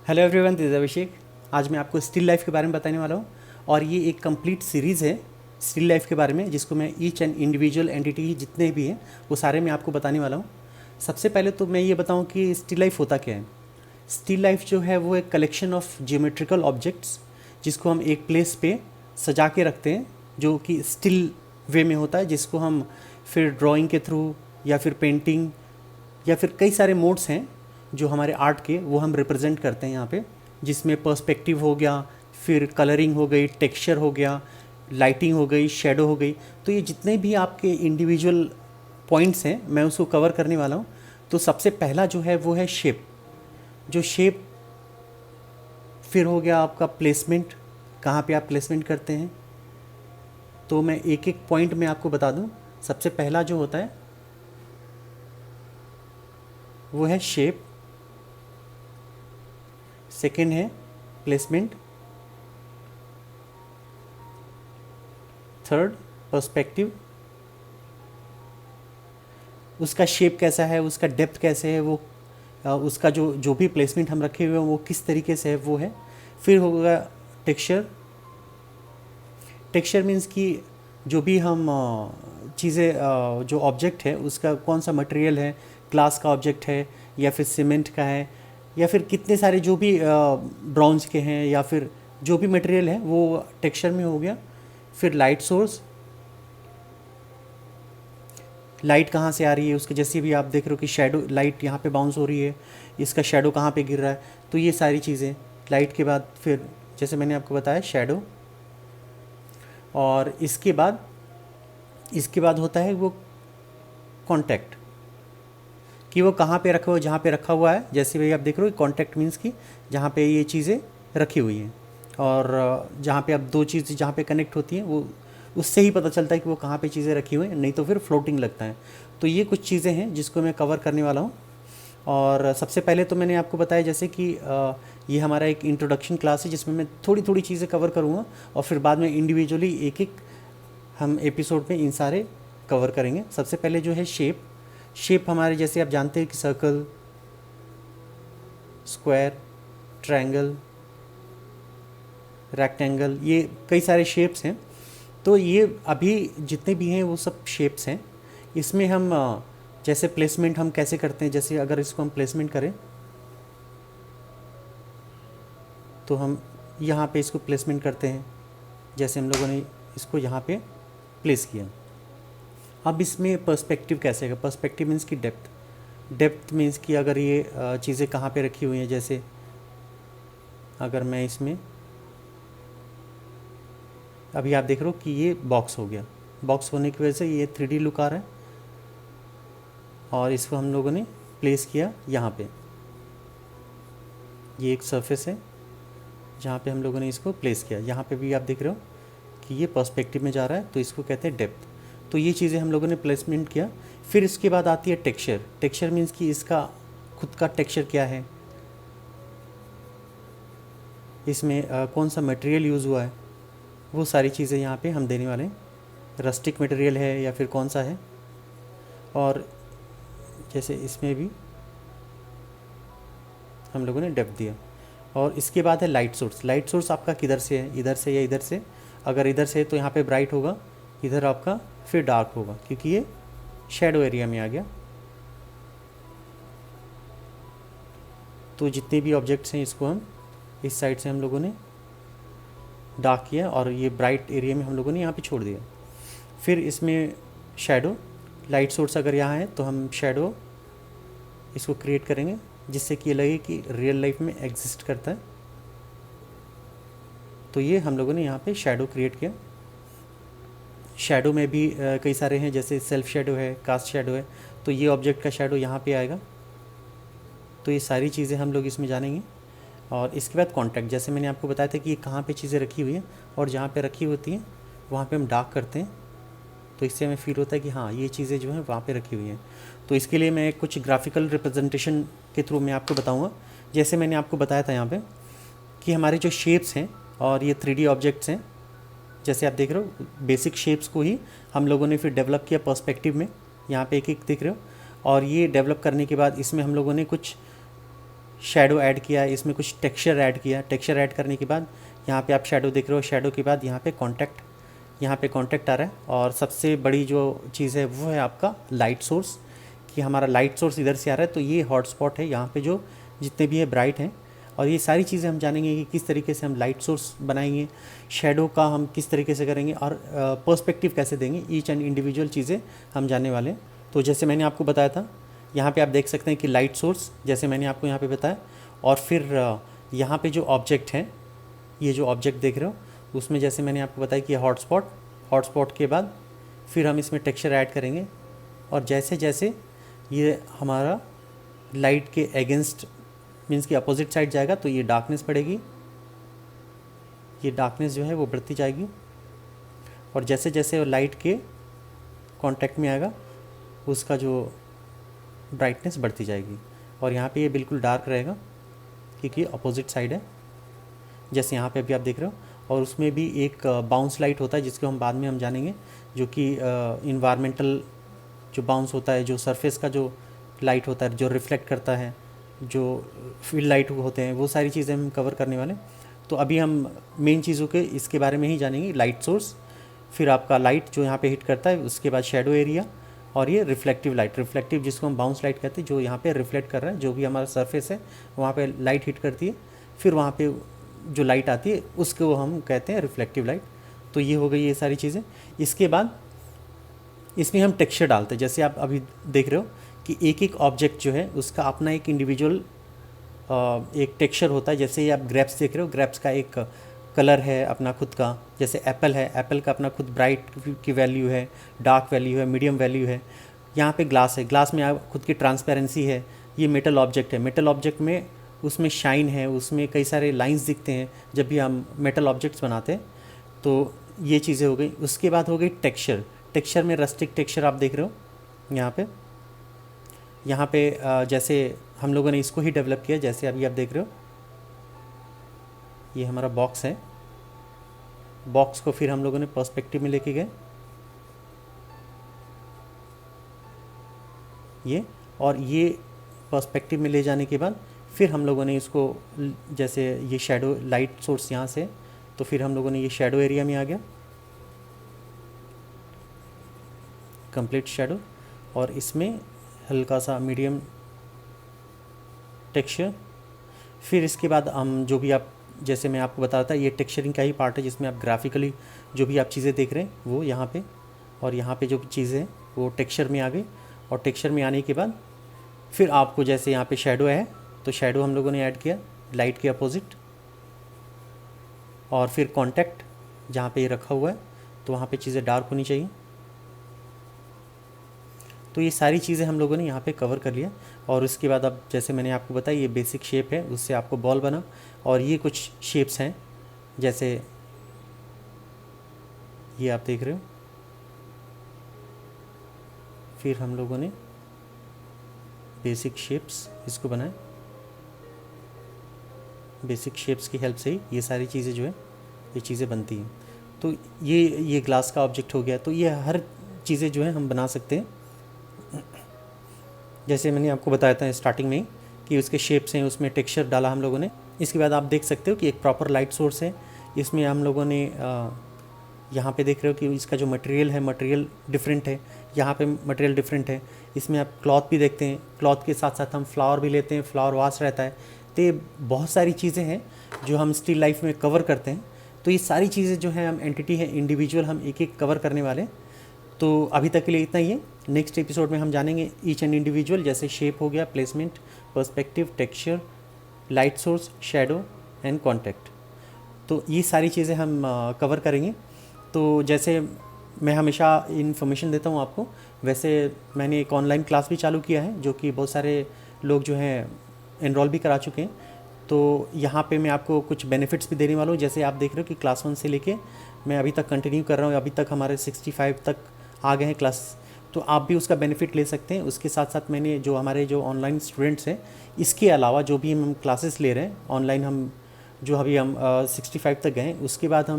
Hello everyone, this is अभिषेक। आज मैं आपको स्टिल लाइफ के बारे में बताने वाला हूँ और ये एक कंप्लीट सीरीज़ है स्टिल लाइफ के बारे में, जिसको मैं ईच एंड इंडिविजुअल एंटिटी जितने भी हैं वो सारे मैं आपको बताने वाला हूँ। सबसे पहले तो मैं ये बताऊँ कि स्टिल लाइफ होता क्या है। स्टिल लाइफ जो है वो एक कलेक्शन ऑफ जियोमेट्रिकल ऑब्जेक्ट्स जिसको हम एक प्लेस पे सजा के रखते हैं, जो कि स्टिल वे में होता है, जिसको हम फिर ड्राइंग के थ्रू या फिर पेंटिंग या फिर कई सारे मोड्स हैं जो हमारे आर्ट के, वो हम रिप्रेजेंट करते हैं यहाँ पे, जिसमें पर्सपेक्टिव हो गया, फिर कलरिंग हो गई, टेक्सचर हो गया, लाइटिंग हो गई, शेडो हो गई। तो ये जितने भी आपके इंडिविजुअल पॉइंट्स हैं मैं उसको कवर करने वाला हूँ। तो सबसे पहला जो है वो है शेप। जो शेप फिर हो गया आपका प्लेसमेंट, कहाँ पे आप प्लेसमेंट करते हैं। तो मैं एक एक पॉइंट में आपको बता दूँ। सबसे पहला जो होता है वो है शेप, सेकेंड है प्लेसमेंट, थर्ड पर्सपेक्टिव, उसका शेप कैसा है, उसका डेप्थ कैसे है, वो उसका जो जो भी प्लेसमेंट हम रखे हुए हैं वो किस तरीके से है वो है। फिर होगा टेक्सचर। टेक्सचर मीन्स कि जो भी हम चीज़ें, जो ऑब्जेक्ट है उसका कौन सा मटेरियल है, ग्लास का ऑब्जेक्ट है या फिर सीमेंट का है, या फिर कितने सारे जो भी ब्रॉन्ज के हैं, या फिर जो भी मटेरियल है वो टेक्सचर में हो गया। फिर लाइट सोर्स, लाइट कहाँ से आ रही है उसके, जैसे भी आप देख रहे हो कि शेडो लाइट यहाँ पे बाउंस हो रही है, इसका शेडो कहाँ पे गिर रहा है। तो ये सारी चीज़ें लाइट के बाद फिर जैसे मैंने आपको बताया शेडो, और इसके बाद होता है वो कॉन्टैक्ट, कि वो कहाँ पे रखा हुआ, जहाँ पे रखा हुआ है। जैसे भाई आप देख रहे हो कॉन्टैक्ट मीन्स कि जहाँ पे ये चीज़ें रखी हुई हैं, और जहाँ पे अब दो चीज़ जहाँ पे कनेक्ट होती हैं वो उससे ही पता चलता है कि वो कहाँ पे चीज़ें रखी हुई हैं, नहीं तो फिर फ्लोटिंग लगता है। तो ये कुछ चीज़ें हैं जिसको मैं कवर करने वाला हूँ। और सबसे पहले तो मैंने आपको बताया जैसे कि ये हमारा एक इंट्रोडक्शन क्लास है जिसमें मैं थोड़ी थोड़ी चीज़ें कवर करूँगा, और फिर बाद में इंडिविजुअली एक एक हम एपिसोड में इन सारे कवर करेंगे। सबसे पहले जो है शेप। शेप हमारे जैसे आप जानते हैं कि सर्कल, स्क्वायर, ट्रायंगल, रेक्टेंगल, ये कई सारे शेप्स हैं। तो ये अभी जितने भी हैं वो सब शेप्स हैं। इसमें हम जैसे प्लेसमेंट हम कैसे करते हैं, जैसे अगर इसको हम प्लेसमेंट करें तो हम यहाँ पे इसको प्लेसमेंट करते हैं, जैसे हम लोगों ने इसको यहाँ पे प्लेस किया। अब इसमें पर्सपेक्टिव कैसे है। पर्सपेक्टिव मीन्स की डेप्थ। डेप्थ मीन्स कि अगर ये चीज़ें कहाँ पे रखी हुई हैं, जैसे अगर मैं इसमें अभी आप देख रहे हो कि ये बॉक्स हो गया, बॉक्स होने की वजह से ये 3D लुक आ रहा है, और इसको हम लोगों ने प्लेस किया यहाँ पे। ये एक सरफेस है जहाँ पे हम लोगों ने इसको प्लेस किया। यहाँ पे भी आप देख रहे हो कि ये पर्सपेक्टिव में जा रहा है, तो इसको कहते हैं डेप्थ। तो ये चीज़ें हम लोगों ने प्लेसमेंट किया। फिर इसके बाद आती है टेक्सचर। टेक्सचर मीन्स कि इसका खुद का टेक्सचर क्या है, इसमें कौन सा मटेरियल यूज़ हुआ है, वो सारी चीज़ें यहाँ पे हम देने वाले हैं। रस्टिक मटेरियल है या फिर कौन सा है। और जैसे इसमें भी हम लोगों ने डेप्थ दिया। और इसके बाद है लाइट सोर्स। लाइट सोर्स आपका किधर से है, इधर से या इधर से। अगर इधर से है तो यहाँ पे ब्राइट होगा, इधर आपका फिर डार्क होगा, क्योंकि ये शेडो एरिया में आ गया। तो जितने भी ऑब्जेक्ट्स हैं इसको हम इस साइड से हम लोगों ने डार्क किया, और ये ब्राइट एरिया में हम लोगों ने यहाँ पे छोड़ दिया। फिर इसमें शेडो। लाइट सोर्स अगर यहाँ है तो हम शेडो इसको क्रिएट करेंगे जिससे कि ये लगे कि रियल लाइफ में एग्जिस्ट करता है। तो ये हम लोगों ने यहाँ पे शेडो क्रिएट किया। शेडो में भी कई सारे हैं, जैसे सेल्फ शेडो है, कास्ट शेडो है। तो ये ऑब्जेक्ट का शेडो यहाँ पे आएगा। तो ये सारी चीज़ें हम लोग इसमें जानेंगे। और इसके बाद कॉन्टैक्ट। जैसे मैंने आपको बताया था कि ये कहाँ पे चीज़ें रखी हुई हैं, और जहाँ पे रखी होती हैं वहाँ पे हम डार्क करते हैं, तो इससे हमें फील होता है कि हाँ ये चीज़ें जो हैं वहाँ पे रखी हुई हैं। तो इसके लिए मैं कुछ ग्राफिकल रिप्रेजेंटेशन के थ्रू मैं आपको बताऊँगा। जैसे मैंने आपको बताया था यहाँ पे कि हमारे जो शेप्स हैं और ये 3D ऑब्जेक्ट्स हैं, जैसे आप देख रहे हो बेसिक शेप्स को ही हम लोगों ने फिर डेवलप किया पर्सपेक्टिव में। यहाँ पे एक एक देख रहे हो। और ये डेवलप करने के बाद इसमें हम लोगों ने कुछ शेडो ऐड किया, इसमें कुछ टेक्सचर ऐड किया। टेक्सचर ऐड करने के बाद यहाँ पे आप शेडो देख रहे हो, शेडो के बाद यहाँ पे कॉन्टैक्ट आ रहा है। और सबसे बड़ी जो चीज़ है वो है आपका लाइट सोर्स, कि हमारा लाइट सोर्स इधर से आ रहा है, तो ये हॉटस्पॉट है यहाँ पे जो जितने भी है ब्राइट हैं। और ये सारी चीज़ें हम जानेंगे कि किस तरीके से हम लाइट सोर्स बनाएंगे, शेडो का हम किस तरीके से करेंगे और पर्सपेक्टिव कैसे देंगे, ईच एंड इंडिविजुअल चीज़ें हम जानने वाले हैं। तो जैसे मैंने आपको बताया था, यहाँ पे आप देख सकते हैं कि लाइट सोर्स, जैसे मैंने आपको यहाँ पे बताया, और फिर यहाँ पे जो ऑब्जेक्ट हैं, ये जो ऑब्जेक्ट देख रहे हो उसमें जैसे मैंने आपको बताया कि हॉटस्पॉट के बाद फिर हम इसमें टेक्सचर ऐड करेंगे। और जैसे जैसे ये हमारा लाइट के अगेंस्ट मीन्स कि अपोजिट साइड जाएगा तो ये डार्कनेस बढ़ेगी, ये डार्कनेस जो है वो बढ़ती जाएगी। और जैसे जैसे वो लाइट के कांटेक्ट में आएगा उसका जो ब्राइटनेस बढ़ती जाएगी। और यहाँ पे ये बिल्कुल डार्क रहेगा क्योंकि अपोजिट साइड है, जैसे यहाँ पे अभी आप देख रहे हो। और उसमें भी एक बाउंस लाइट होता है जिसको हम बाद में हम जानेंगे, जो कि इन्वायरमेंटल जो बाउंस होता है, जो सरफेस का जो लाइट होता है जो रिफ्लेक्ट करता है, जो फील्ड लाइट होते हैं, वो सारी चीज़ें हम कवर करने वाले। तो अभी हम मेन चीज़ों के इसके बारे में ही जानेंगे, लाइट सोर्स, फिर आपका लाइट जो यहाँ पे हिट करता है, उसके बाद शेडो एरिया, और ये रिफ्लेक्टिव लाइट, रिफ्लेक्टिव जिसको हम बाउंस लाइट कहते हैं, जो यहाँ पे रिफ्लेक्ट कर रहा है, जो भी हमारा सरफेस है वहाँ पे लाइट हिट करती है, फिर वहाँ पे जो लाइट आती है उसको हम कहते हैं रिफ्लेक्टिव लाइट। तो ये हो गई ये सारी चीज़ें। इसके बाद इसमें हम टेक्सचर डालते हैं, जैसे आप अभी देख रहे हो कि एक एक ऑब्जेक्ट जो है उसका अपना एक इंडिविजुअल एक टेक्सचर होता है। जैसे ये आप ग्रेप्स देख रहे हो, ग्रेप्स का एक कलर है अपना खुद का। जैसे एप्पल है, एप्पल का अपना खुद ब्राइट की वैल्यू है, डार्क वैल्यू है, मीडियम वैल्यू है। यहाँ पे ग्लास है, ग्लास में आप खुद की ट्रांसपेरेंसी है। ये मेटल ऑब्जेक्ट है, मेटल ऑब्जेक्ट में उसमें शाइन है, उसमें कई सारे लाइंस दिखते हैं जब भी हम मेटल ऑब्जेक्ट्स बनाते हैं। तो ये चीज़ें हो गई। उसके बाद हो गई टेक्सचर। टेक्सचर में रस्टिक टेक्सचर आप देख रहे हो यहाँ पे जैसे हम लोगों ने इसको ही डेवलप किया, जैसे अभी आप देख रहे हो ये हमारा बॉक्स है। बॉक्स को फिर हम लोगों ने पर्सपेक्टिव में लेके गए ये, और ये पर्सपेक्टिव में ले जाने के बाद फिर हम लोगों ने इसको, जैसे ये शेडो लाइट सोर्स यहाँ से, तो फिर हम लोगों ने ये शेडो एरिया में आ गया, कंप्लीट शेडो, और इसमें हल्का सा मीडियम टेक्सचर। फिर इसके बाद हम जो भी आप, जैसे मैं आपको बता रहा था, ये टेक्सचरिंग का ही पार्ट है जिसमें आप ग्राफिकली जो भी आप चीज़ें देख रहे हैं वो यहाँ पे, और यहाँ पे जो चीज़ें हैं वो टेक्सचर में आ गई। और टेक्सचर में आने के बाद फिर आपको जैसे यहाँ पे शेडो है, तो शेडो हम लोगों ने ऐड किया लाइट के अपोजिट, और फिर कॉन्टैक्ट जहाँ पे ये रखा हुआ है तो वहाँ पे चीज़ें डार्क होनी चाहिए। तो ये सारी चीज़ें हम लोगों ने यहाँ पे कवर कर लिया। और उसके बाद अब जैसे मैंने आपको बताया ये बेसिक शेप है, उससे आपको बॉल बना। और ये कुछ शेप्स हैं, जैसे ये आप देख रहे हो। फिर हम लोगों ने बेसिक शेप्स इसको बनाए, बेसिक शेप्स की हेल्प से ही ये सारी चीज़ें जो है ये चीज़ें बनती हैं। तो ये ग्लास का ऑब्जेक्ट हो गया। तो ये हर चीज़ें जो है हम बना सकते हैं, जैसे मैंने आपको बताया था स्टार्टिंग में ही कि उसके शेप्स हैं, उसमें टेक्सचर डाला हम लोगों ने। इसके बाद आप देख सकते हो कि एक प्रॉपर लाइट सोर्स है। इसमें हम लोगों ने यहाँ पे देख रहे हो कि इसका जो मटेरियल है, मटेरियल डिफरेंट है, यहाँ पे मटेरियल डिफरेंट है। इसमें आप क्लॉथ भी देखते हैं, क्लॉथ के साथ साथ हम फ्लावर भी लेते हैं, फ्लावर वाश रहता है। तो ये बहुत सारी चीज़ें हैं जो हम स्टिल लाइफ में कवर करते हैं। तो ये सारी चीज़ें जो है हम एंटिटी है इंडिविजुअल हम एक एक कवर करने वाले। तो अभी तक के लिए इतना ही है। नेक्स्ट एपिसोड में हम जानेंगे ईच एंड इंडिविजुअल, जैसे शेप हो गया, placement, perspective, texture, light source, shadow and contact. तो ये सारी चीज़ें हम कवर करेंगे। तो जैसे मैं हमेशा इन्फॉर्मेशन देता हूँ आपको, वैसे मैंने एक ऑनलाइन क्लास भी चालू किया है जो कि बहुत सारे लोग जो हैं एनरोल भी करा चुके हैं। तो यहाँ पे मैं आपको कुछ बेनिफिट्स भी देने वाला हूँ। जैसे आप देख रहे हो कि क्लास 1 से लेके मैं अभी तक कंटिन्यू कर रहा हूँ, अभी तक हमारे 65 तक आ गए हैं क्लास। तो आप भी उसका बेनिफिट ले सकते हैं। उसके साथ साथ मैंने जो हमारे जो ऑनलाइन स्टूडेंट्स हैं, इसके अलावा जो भी हम क्लासेस ले रहे हैं ऑनलाइन, हम जो अभी हम 65 तक गए, उसके बाद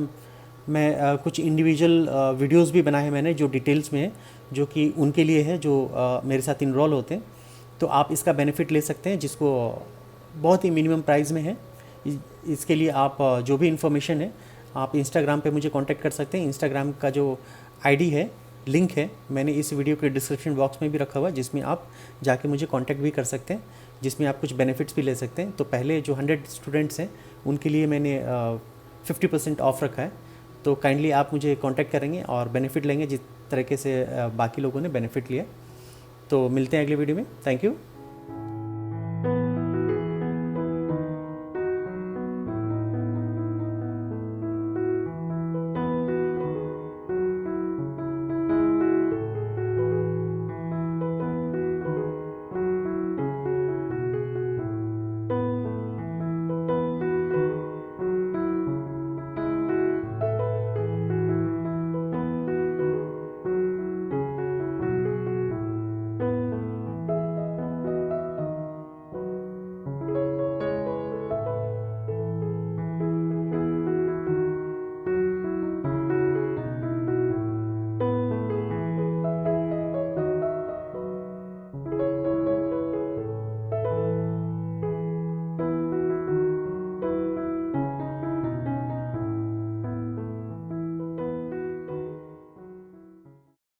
मैं कुछ इंडिविजुअल वीडियोस भी बनाए हैं मैंने, जो डिटेल्स में है, जो कि उनके लिए है जो मेरे साथ इनरोल होते हैं। तो आप इसका बेनिफिट ले सकते हैं, जिसको बहुत ही मिनिमम प्राइस में है। इसके लिए आप जो भी इन्फॉर्मेशन है आप इंस्टाग्राम पे मुझे कांटेक्ट कर सकते हैं। इंस्टाग्राम का जो आईडी है, लिंक है, मैंने इस वीडियो के डिस्क्रिप्शन बॉक्स में भी रखा हुआ है, जिसमें आप जाके मुझे कांटेक्ट भी कर सकते हैं, जिसमें आप कुछ बेनिफिट्स भी ले सकते हैं। तो पहले जो 100 स्टूडेंट्स हैं उनके लिए मैंने 50% ऑफ रखा है। तो काइंडली आप मुझे कांटेक्ट करेंगे और बेनिफिट लेंगे जिस तरीके से बाकी लोगों ने बेनिफिट लिया। तो मिलते हैं अगले वीडियो में। Thank you.